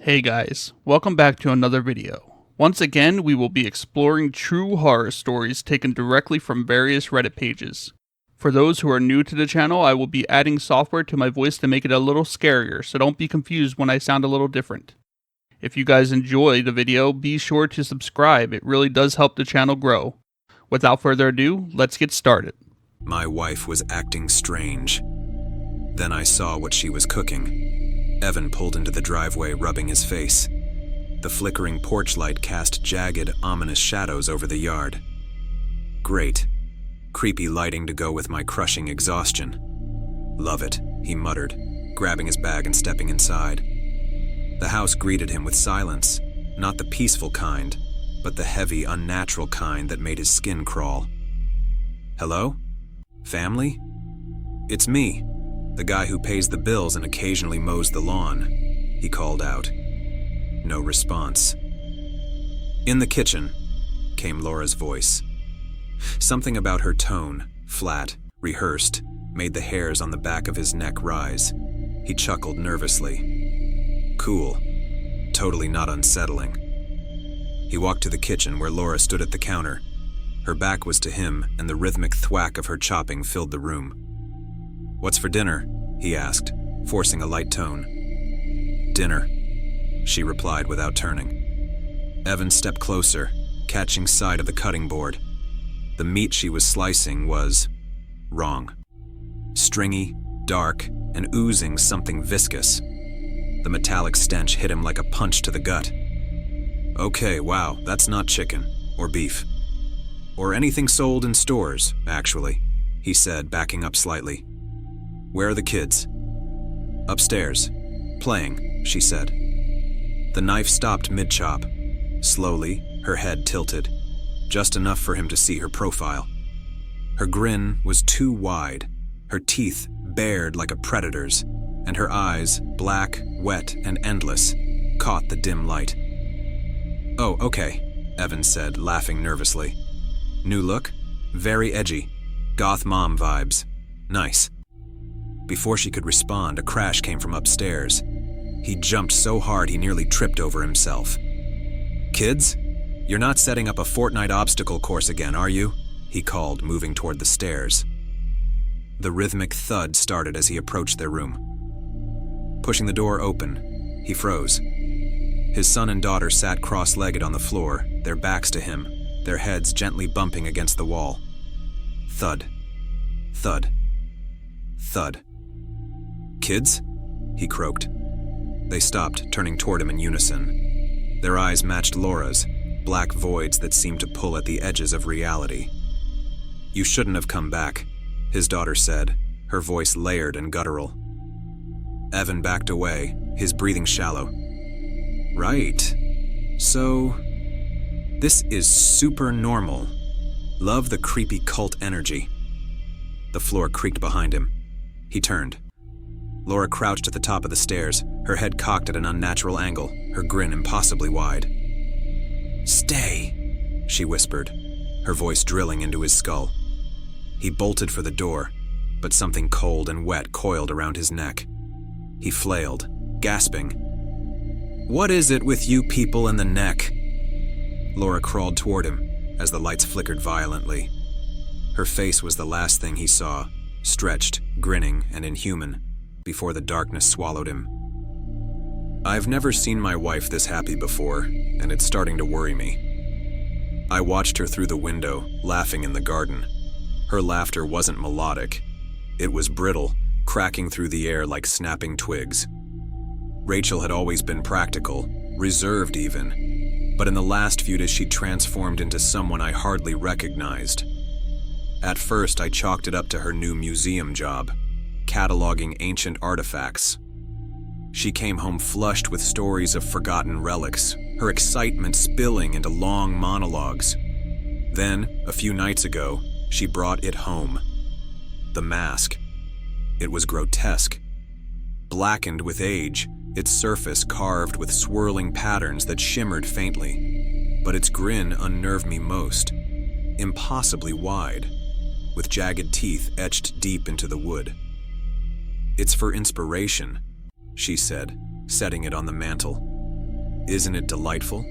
Hey guys, welcome back to another video. Once again, we will be exploring true horror stories taken directly from various Reddit pages. For those who are new to the channel, I will be adding software to my voice to make it a little scarier, so don't be confused when I sound a little different. If you guys enjoy the video, be sure to subscribe, it really does help the channel grow. Without further ado, let's get started. My wife was acting strange. Then I saw what she was cooking. Evan pulled into the driveway, rubbing his face. The flickering porch light cast jagged, ominous shadows over the yard. Great. Creepy lighting to go with my crushing exhaustion. Love it, he muttered, grabbing his bag and stepping inside. The house greeted him with silence, not the peaceful kind, but the heavy, unnatural kind that made his skin crawl. Hello? Family? It's me, the guy who pays the bills and occasionally mows the lawn, he called out. No response. In the kitchen, came Laura's voice. Something about her tone, flat, rehearsed, made the hairs on the back of his neck rise. He chuckled nervously. Cool. Totally not unsettling. He walked to the kitchen where Laura stood at the counter. Her back was to him, and the rhythmic thwack of her chopping filled the room. What's for dinner? He asked, forcing a light tone. Dinner, she replied without turning. Evan stepped closer, catching sight of the cutting board. The meat she was slicing was wrong. Stringy, dark, and oozing something viscous. The metallic stench hit him like a punch to the gut. Okay, wow, that's not chicken, or beef. Or anything sold in stores, actually, he said, backing up slightly. Where are the kids? Upstairs. Playing, she said. The knife stopped mid-chop. Slowly, her head tilted, just enough for him to see her profile. Her grin was too wide, her teeth bared like a predator's, and her eyes, black, wet, and endless, caught the dim light. Oh, okay, Evan said, laughing nervously. New look? Very edgy. Goth mom vibes. Nice. Before she could respond, a crash came from upstairs. He jumped so hard he nearly tripped over himself. Kids? You're not setting up a Fortnite obstacle course again, are you? He called, moving toward the stairs. The rhythmic thud started as he approached their room. Pushing the door open, he froze. His son and daughter sat cross-legged on the floor, their backs to him, their heads gently bumping against the wall. Thud. Thud. Thud. Kids? He croaked. They stopped, turning toward him in unison. Their eyes matched Laura's, black voids that seemed to pull at the edges of reality. You shouldn't have come back, his daughter said, her voice layered and guttural. Evan backed away, his breathing shallow. Right. So, this is super normal. Love the creepy cult energy. The floor creaked behind him. He turned. Laura crouched at the top of the stairs, her head cocked at an unnatural angle, her grin impossibly wide. Stay, she whispered, her voice drilling into his skull. He bolted for the door, but something cold and wet coiled around his neck. He flailed, gasping. What is it with you people in the neck? Laura crawled toward him as the lights flickered violently. Her face was the last thing he saw, stretched, grinning, and inhuman, before the darkness swallowed him. I've never seen my wife this happy before, and it's starting to worry me. I watched her through the window, laughing in the garden. Her laughter wasn't melodic. It was brittle, cracking through the air like snapping twigs. Rachel had always been practical, reserved even, but in the last few days she transformed into someone I hardly recognized. At first, I chalked it up to her new museum job, cataloging ancient artifacts. She came home flushed with stories of forgotten relics, her excitement spilling into long monologues. Then, a few nights ago, she brought it home. The mask. It was grotesque. Blackened with age, its surface carved with swirling patterns that shimmered faintly. But its grin unnerved me most. Impossibly wide, with jagged teeth etched deep into the wood. It's for inspiration, she said, setting it on the mantel. Isn't it delightful?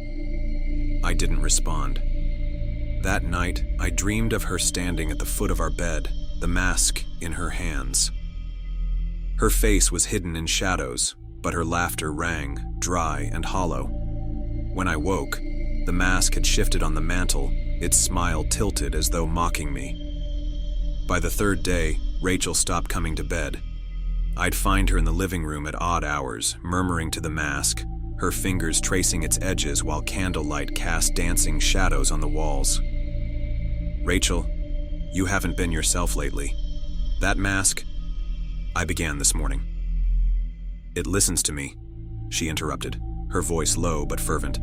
I didn't respond. That night, I dreamed of her standing at the foot of our bed, the mask in her hands. Her face was hidden in shadows, but her laughter rang, dry and hollow. When I woke, the mask had shifted on the mantel, its smile tilted as though mocking me. By the third day, Rachel stopped coming to bed. I'd find her in the living room at odd hours, murmuring to the mask, her fingers tracing its edges while candlelight cast dancing shadows on the walls. Rachel, you haven't been yourself lately. That mask, I began this morning. It listens to me, she interrupted, her voice low but fervent.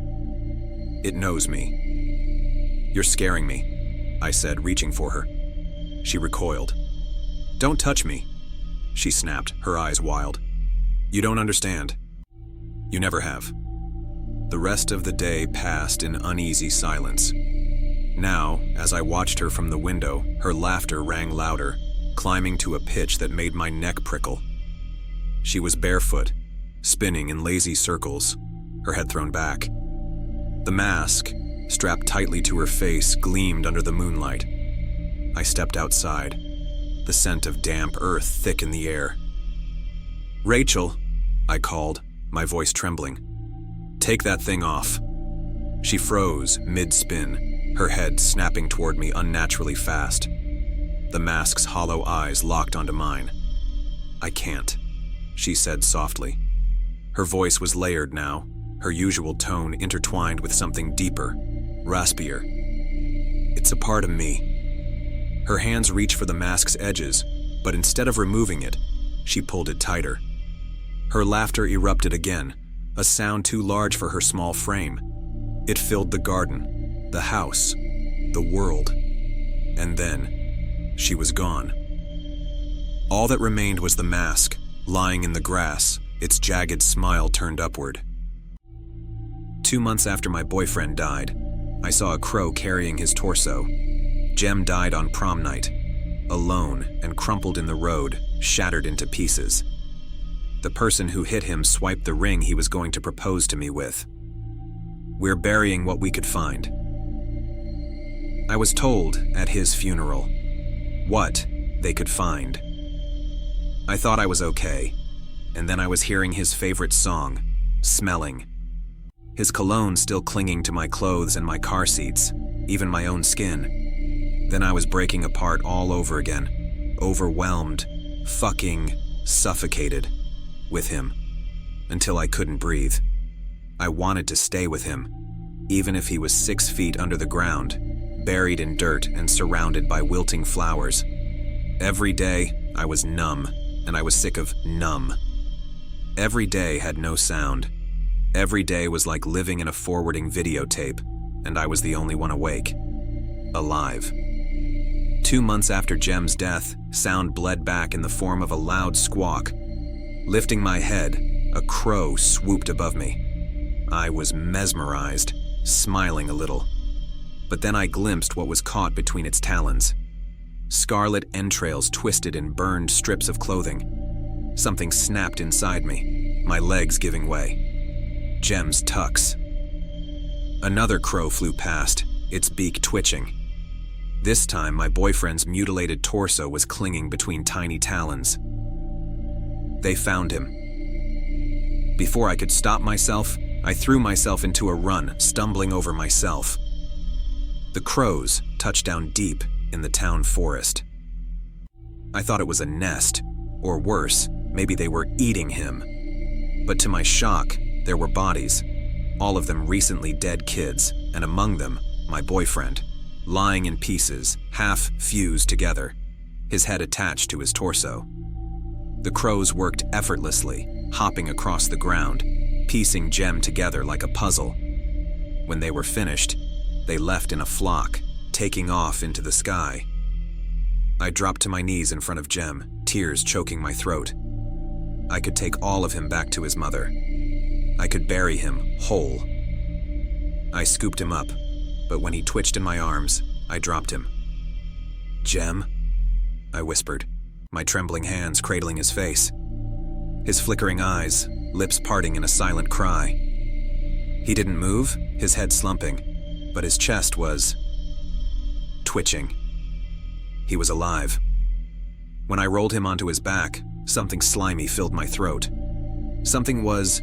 It knows me. You're scaring me, I said, reaching for her. She recoiled. Don't touch me, she snapped, her eyes wild. You don't understand. You never have. The rest of the day passed in uneasy silence. Now, as I watched her from the window, her laughter rang louder, climbing to a pitch that made my neck prickle. She was barefoot, spinning in lazy circles, her head thrown back. The mask, strapped tightly to her face, gleamed under the moonlight. I stepped outside, the scent of damp earth thick in the air. Rachel, I called, my voice trembling. Take that thing off. She froze mid-spin, her head snapping toward me unnaturally fast. The mask's hollow eyes locked onto mine. I can't, she said softly. Her voice was layered now, her usual tone intertwined with something deeper, raspier. It's a part of me. Her hands reached for the mask's edges, but instead of removing it, she pulled it tighter. Her laughter erupted again, a sound too large for her small frame. It filled the garden, the house, the world. And then, she was gone. All that remained was the mask, lying in the grass, its jagged smile turned upward. 2 months after my boyfriend died, I saw a crow carrying his torso. Jem died on prom night, alone and crumpled in the road, shattered into pieces. The person who hit him swiped the ring he was going to propose to me with. We're burying what we could find. I was told at his funeral what they could find. I thought I was okay, and then I was hearing his favorite song, Smelling. His cologne still clinging to my clothes and my car seats, even my own skin. Then I was breaking apart all over again, overwhelmed, fucking suffocated with him, until I couldn't breathe. I wanted to stay with him, even if he was 6 feet under the ground, buried in dirt and surrounded by wilting flowers. Every day, I was numb, and I was sick of numb. Every day had no sound. Every day was like living in a forwarding videotape, and I was the only one awake. Alive. 2 months after Jem's death, sound bled back in the form of a loud squawk. Lifting my head, a crow swooped above me. I was mesmerized, smiling a little. But then I glimpsed what was caught between its talons. Scarlet entrails twisted in burned strips of clothing. Something snapped inside me, my legs giving way. Jem's tux. Another crow flew past, its beak twitching. This time, my boyfriend's mutilated torso was clinging between tiny talons. They found him. Before I could stop myself, I threw myself into a run, stumbling over myself. The crows touched down deep in the town forest. I thought it was a nest, or worse, maybe they were eating him. But to my shock, there were bodies, all of them recently dead kids, and among them, my boyfriend, lying in pieces, half fused together, his head attached to his torso. The crows worked effortlessly, hopping across the ground, piecing Jem together like a puzzle. When they were finished, they left in a flock, taking off into the sky. I dropped to my knees in front of Jem, tears choking my throat. I could take all of him back to his mother. I could bury him whole. I scooped him up, but when he twitched in my arms, I dropped him. Jem, I whispered, my trembling hands cradling his face. His flickering eyes, lips parting in a silent cry. He didn't move, his head slumping, but his chest was twitching. He was alive. When I rolled him onto his back, something slimy filled my throat. Something was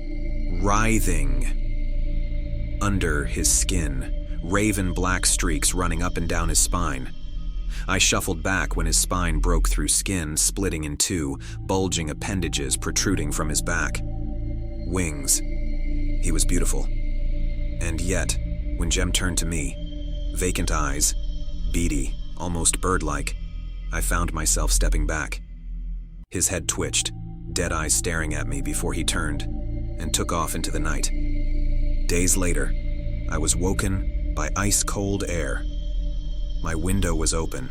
writhing under his skin, raven black streaks running up and down his spine. I shuffled back when his spine broke through skin, splitting in two, bulging appendages protruding from his back. Wings. He was beautiful. And yet, when Jem turned to me, vacant eyes, beady, almost bird-like, I found myself stepping back. His head twitched, dead eyes staring at me before he turned and took off into the night. Days later, I was woken by ice-cold air. My window was open,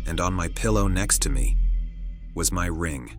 and on my pillow next to me was my ring.